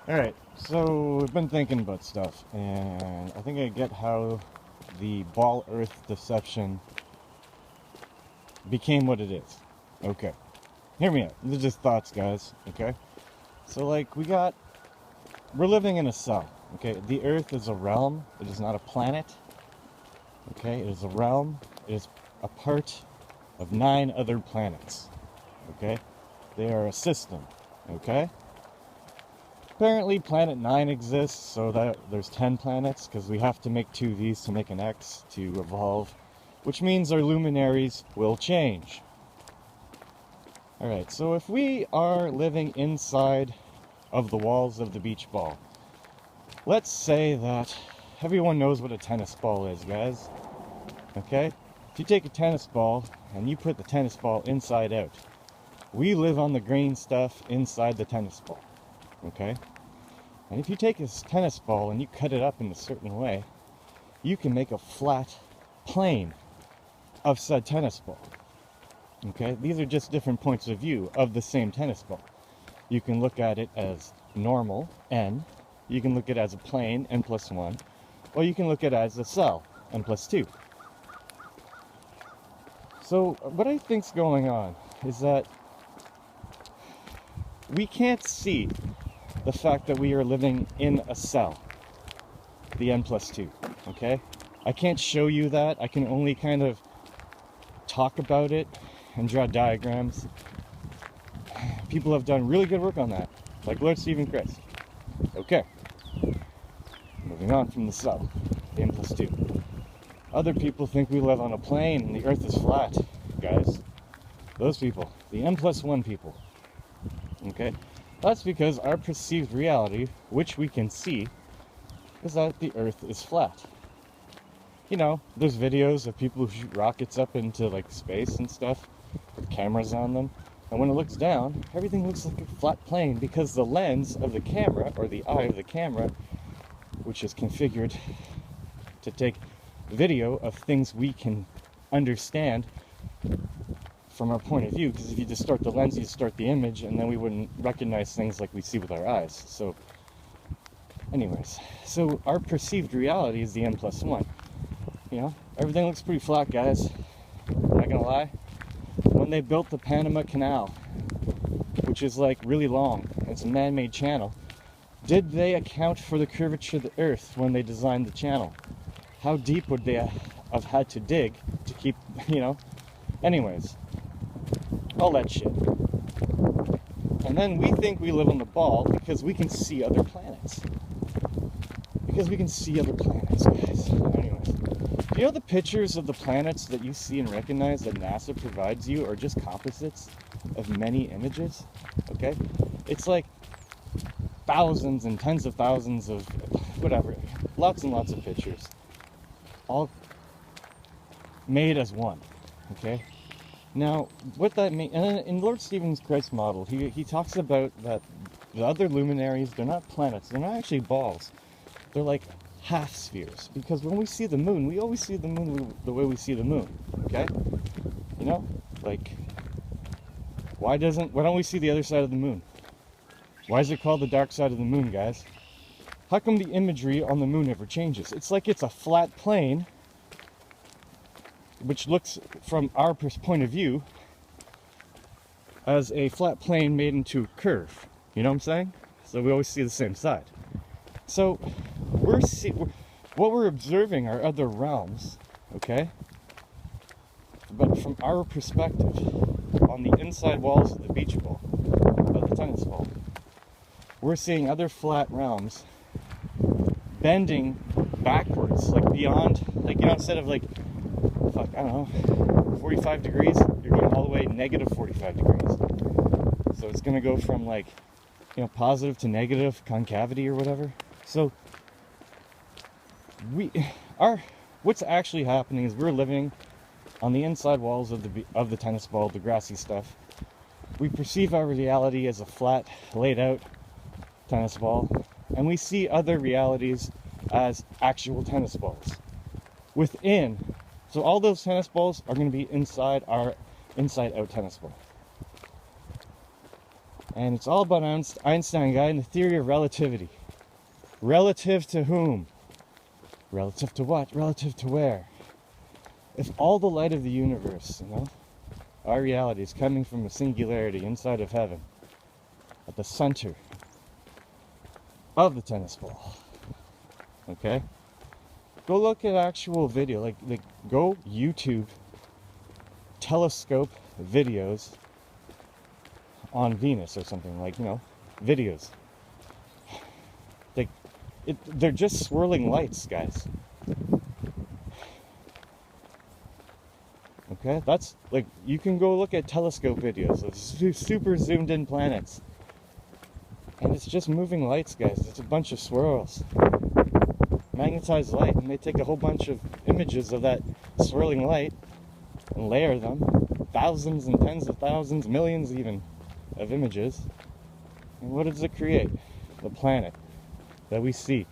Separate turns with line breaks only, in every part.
Alright, so we've been thinking about stuff, and I think I get how the ball earth deception became what it is. Okay, hear me out. These are just thoughts, guys, okay? So, like, we're living in a cell, okay? The earth is a realm, it is not a planet, okay? It is a realm, it is a part of 9 other planets, okay? They are a system, okay? Apparently planet 9 exists, so that there's 10 planets, because we have to make 2 of these to make an X to evolve, which means our luminaries will change. Alright, so if we are living inside of the walls of the beach ball, let's say that everyone knows what a tennis ball is, guys. Okay? If you take a tennis ball and you put the tennis ball inside out, we live on the green stuff inside the tennis ball. Okay? And if you take this tennis ball and you cut it up in a certain way, you can make a flat plane of said tennis ball. Okay? These are just different points of view of the same tennis ball. You can look at it as normal, n. You can look at it as a plane, n plus 1. Or you can look at it as a cell, n plus 2. So what I think's going on is that we can't see the fact that we are living in a cell, the n plus 2, okay? I can't show you that. I can only kind of talk about it and draw diagrams. People have done really good work on that, like Lord Stephen Chris. Okay, moving on from the cell, the n plus 2. Other people think we live on a plane and the earth is flat, guys. Those people, the n plus 1 people, okay? That's because our perceived reality, which we can see, is that the earth is flat. You know, there's videos of people who shoot rockets up into like space and stuff with cameras on them. And when it looks down, everything looks like a flat plane because the lens of the camera, or the eye of the camera, which is configured to take video of things we can understand from our point of view, because if you distort the lens, you distort the image, and then we wouldn't recognize things like we see with our eyes. So anyways, so our perceived reality is the n plus 1. You know, everything looks pretty flat, guys. I'm not gonna lie. When they built the Panama Canal, which is like really long, it's a man-made channel, did they account for the curvature of the earth when they designed the channel? How deep would they have had to dig to keep, you know? Anyways, all that shit. And then we think we live on the ball because we can see other planets. Because we can see other planets, guys. Anyways, do you know the pictures of the planets that you see and recognize that NASA provides you are just composites of many images? Okay? It's like thousands and tens of thousands of whatever, lots and lots of pictures, all made as one. Okay? Now, what that means, and in Lord Stephen Christ's model, he talks about that the other luminaries, they're not planets, they're not actually balls. They're like half spheres. Because when we see the moon, we always see the moon the way we see the moon. Okay? You know? Like, why don't we see the other side of the moon? Why is it called the dark side of the moon, guys? How come the imagery on the moon never changes? It's like it's a flat plane, which looks, from our point of view, as a flat plane made into a curve. You know what I'm saying? So we always see the same side. So what we're observing are other realms, okay? But from our perspective, on the inside walls of the beach ball, of the tennis ball, we're seeing other flat realms bending backwards, like beyond, like, you know, instead of like, fuck, I don't know, 45 degrees, you're going all the way negative 45 degrees. So it's going to go from like, you know, positive to negative concavity or whatever. So what's actually happening is we're living on the inside walls of the tennis ball, the grassy stuff. We perceive our reality as a flat, laid out tennis ball, and we see other realities as actual tennis balls within. So all those tennis balls are going to be inside our inside out tennis ball. And it's all about Einstein, guy, and the theory of relativity. Relative to whom? Relative to what? Relative to where? If all the light of the universe, our reality is coming from a singularity inside of heaven, at the center of the tennis ball, okay? Go look at actual video, like go YouTube telescope videos on Venus or something, videos. They're just swirling lights, guys. Okay, that's you can go look at telescope videos of super zoomed in planets, and it's just moving lights, guys. It's a bunch of swirls, magnetized light, and they take a whole bunch of images of that swirling light and layer them, thousands and tens of thousands, millions even, of images. And what does it create? The planet that we see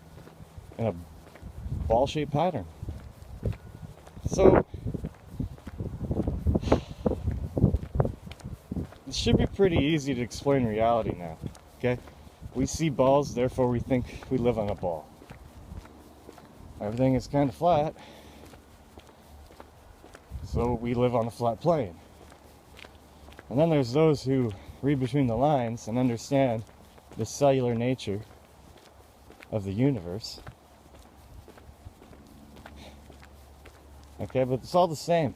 in a ball-shaped pattern. So it should be pretty easy to explain reality now, okay? We see balls, therefore we think we live on a ball. Everything is kind of flat, so we live on a flat plane. And then there's those who read between the lines and understand the cellular nature of the universe. Okay, but it's all the same.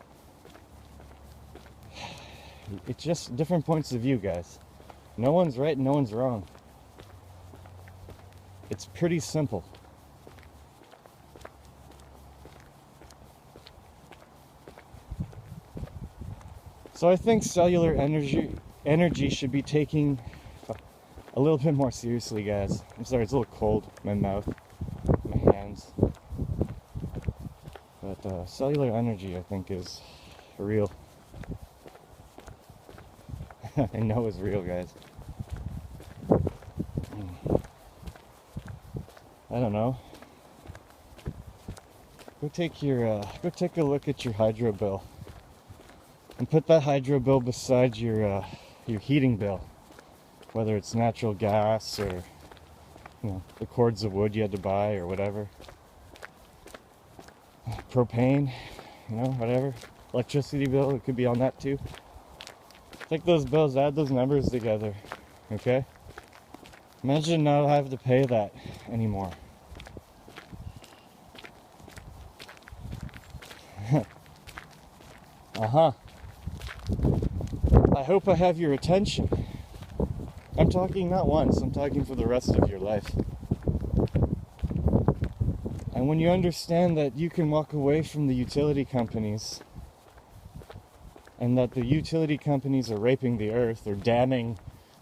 It's just different points of view, guys. No one's right and no one's wrong. It's pretty simple. So I think cellular energy should be taken a little bit more seriously, guys. I'm sorry, it's a little cold, my mouth, my hands. But cellular energy, I think, is real. I know it's real, guys. I don't know. Go take a look at your hydro bill, and put that hydro bill beside your heating bill, whether it's natural gas or the cords of wood you had to buy or whatever, propane, whatever, electricity bill, it could be on that too. Take those bills, add those numbers together, okay? Imagine not having to pay that anymore. I hope I have your attention. I'm talking not once, I'm talking for the rest of your life. And when you understand that you can walk away from the utility companies, and that the utility companies are raping the earth, or damming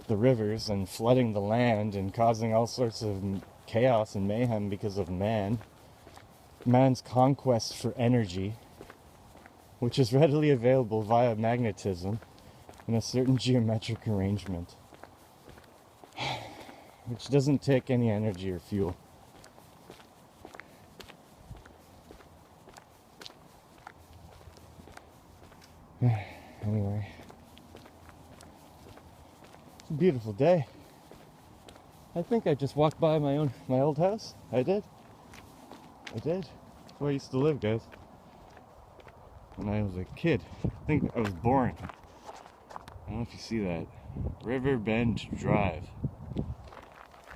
the rivers and flooding the land and causing all sorts of chaos and mayhem because of man's conquest for energy, which is readily available via magnetism in a certain geometric arrangement, which doesn't take any energy or fuel. Anyway, it's a beautiful day. I think I just walked by my old house. I did. That's where I used to live, guys. When I was a kid. I think I was born. I don't know if you see that. River Bend Drive.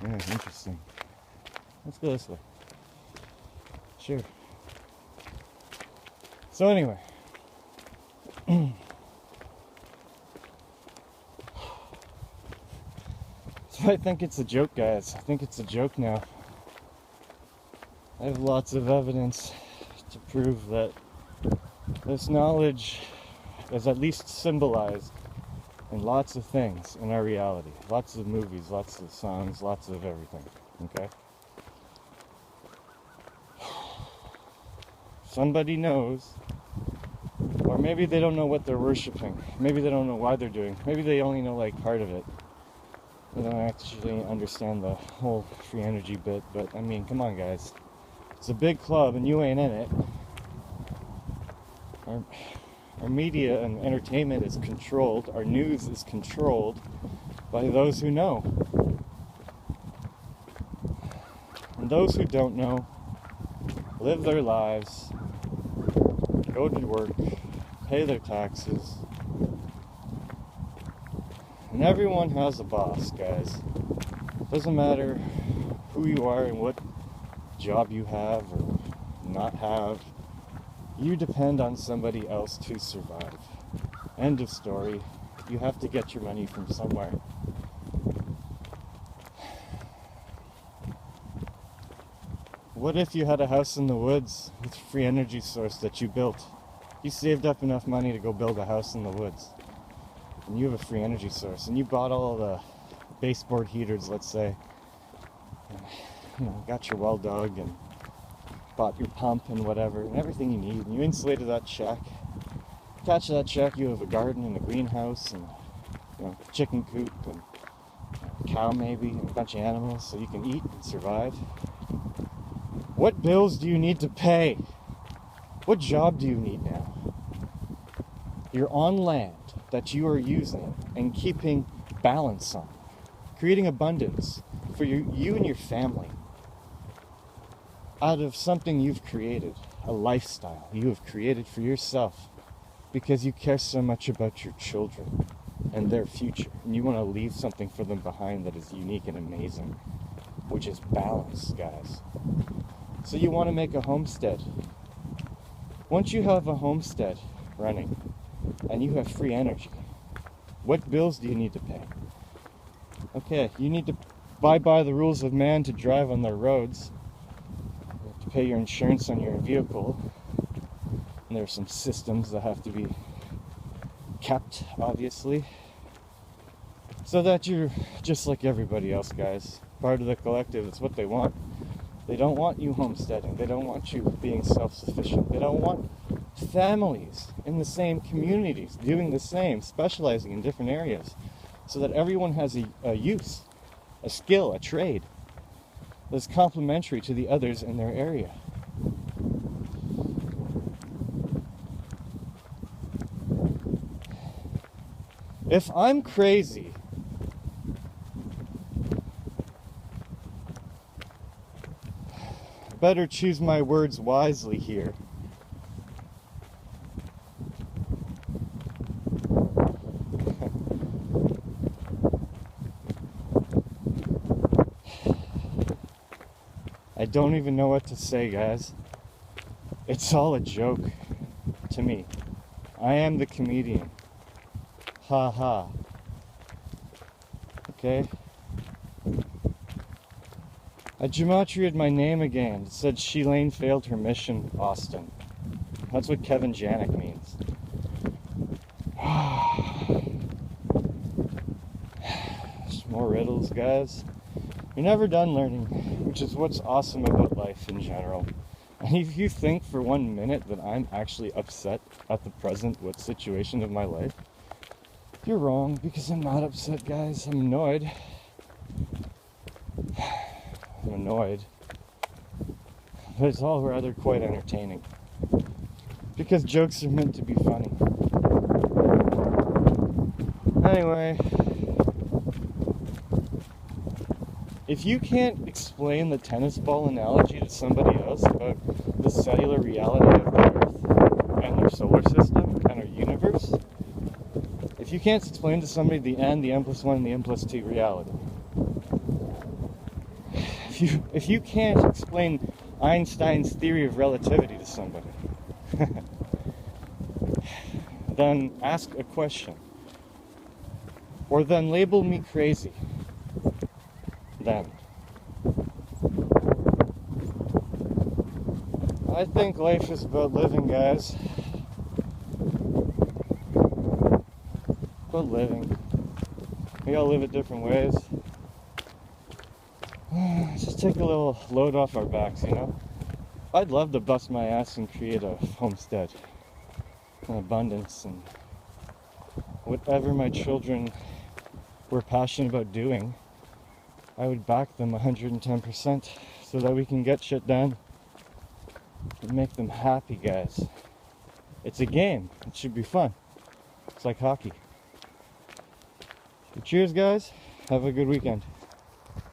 Yeah, interesting. Let's go this way. Sure. So anyway. So I think it's a joke, guys. I think it's a joke now. I have lots of evidence to prove that this knowledge is at least symbolized in lots of things in our reality. Lots of movies, lots of songs, lots of everything. Okay? Somebody knows, or maybe they don't know what they're worshiping. Maybe they don't know why they're doing. Maybe they only know part of it. They don't actually understand the whole free energy bit. But I mean, come on, guys. It's a big club and you ain't in it. Our media and entertainment is controlled. Our news is controlled by those who know. And those who don't know live their lives, go to work, pay their taxes. And everyone has a boss, guys. Doesn't matter who you are and what job you have or not have. You depend on somebody else to survive. End of story. You have to get your money from somewhere. What if you had a house in the woods with a free energy source that you built? You saved up enough money to go build a house in the woods. And you have a free energy source. And you bought all the baseboard heaters, let's say. And, got your well dug and bought your pump and whatever and everything you need. And you insulated that shack. Attached to that shack you have a garden and a greenhouse and chicken coop and a cow maybe and a bunch of animals so you can eat and survive. What bills do you need to pay? What job do you need now? You're on land that you are using and keeping balance on, creating abundance for you and your family out of something you've created, a lifestyle you have created for yourself because you care so much about your children and their future, and you want to leave something for them behind that is unique and amazing, which is balance, guys. So you want to make a homestead. Once you have a homestead running and you have free energy, what bills do you need to pay? Okay, you need to abide by the rules of man to drive on their roads. You have to pay your insurance on your vehicle. And there are some systems that have to be kept, obviously, so that you're just like everybody else, guys. Part of the collective. It's what they want. They don't want you homesteading. They don't want you being self-sufficient. They don't want families in the same communities doing the same, specializing in different areas, so that everyone has a use, a skill, a trade that's complementary to the others in their area. If I'm crazy, better choose my words wisely here. I don't even know what to say, guys. It's all a joke to me. I am the comedian. Ha ha. Okay? I geometried my name again. It said Shelane failed her mission, Austin. That's what Kevin Janik means. Just more riddles, guys. You're never done learning, which is what's awesome about life in general. And if you think for 1 minute that I'm actually upset at the present situation of my life, you're wrong, because I'm not upset, guys. I'm annoyed. I'm annoyed. But it's all rather quite entertaining. Because jokes are meant to be funny. Anyway, if you can't explain the tennis ball analogy to somebody else about the cellular reality of the Earth and their solar system and our universe, if you can't explain to somebody the n, the n+1, and the n+2 reality, if you can't explain Einstein's theory of relativity to somebody, then ask a question. Or then label me crazy. Then. I think life is about living, guys. About living. We all live it different ways. Just take a little load off our backs, you know? I'd love to bust my ass and create a homestead. An abundance and whatever my children were passionate about doing, I would back them 110% so that we can get shit done and make them happy, guys. It's a game. It should be fun. It's like hockey. Cheers, guys. Have a good weekend.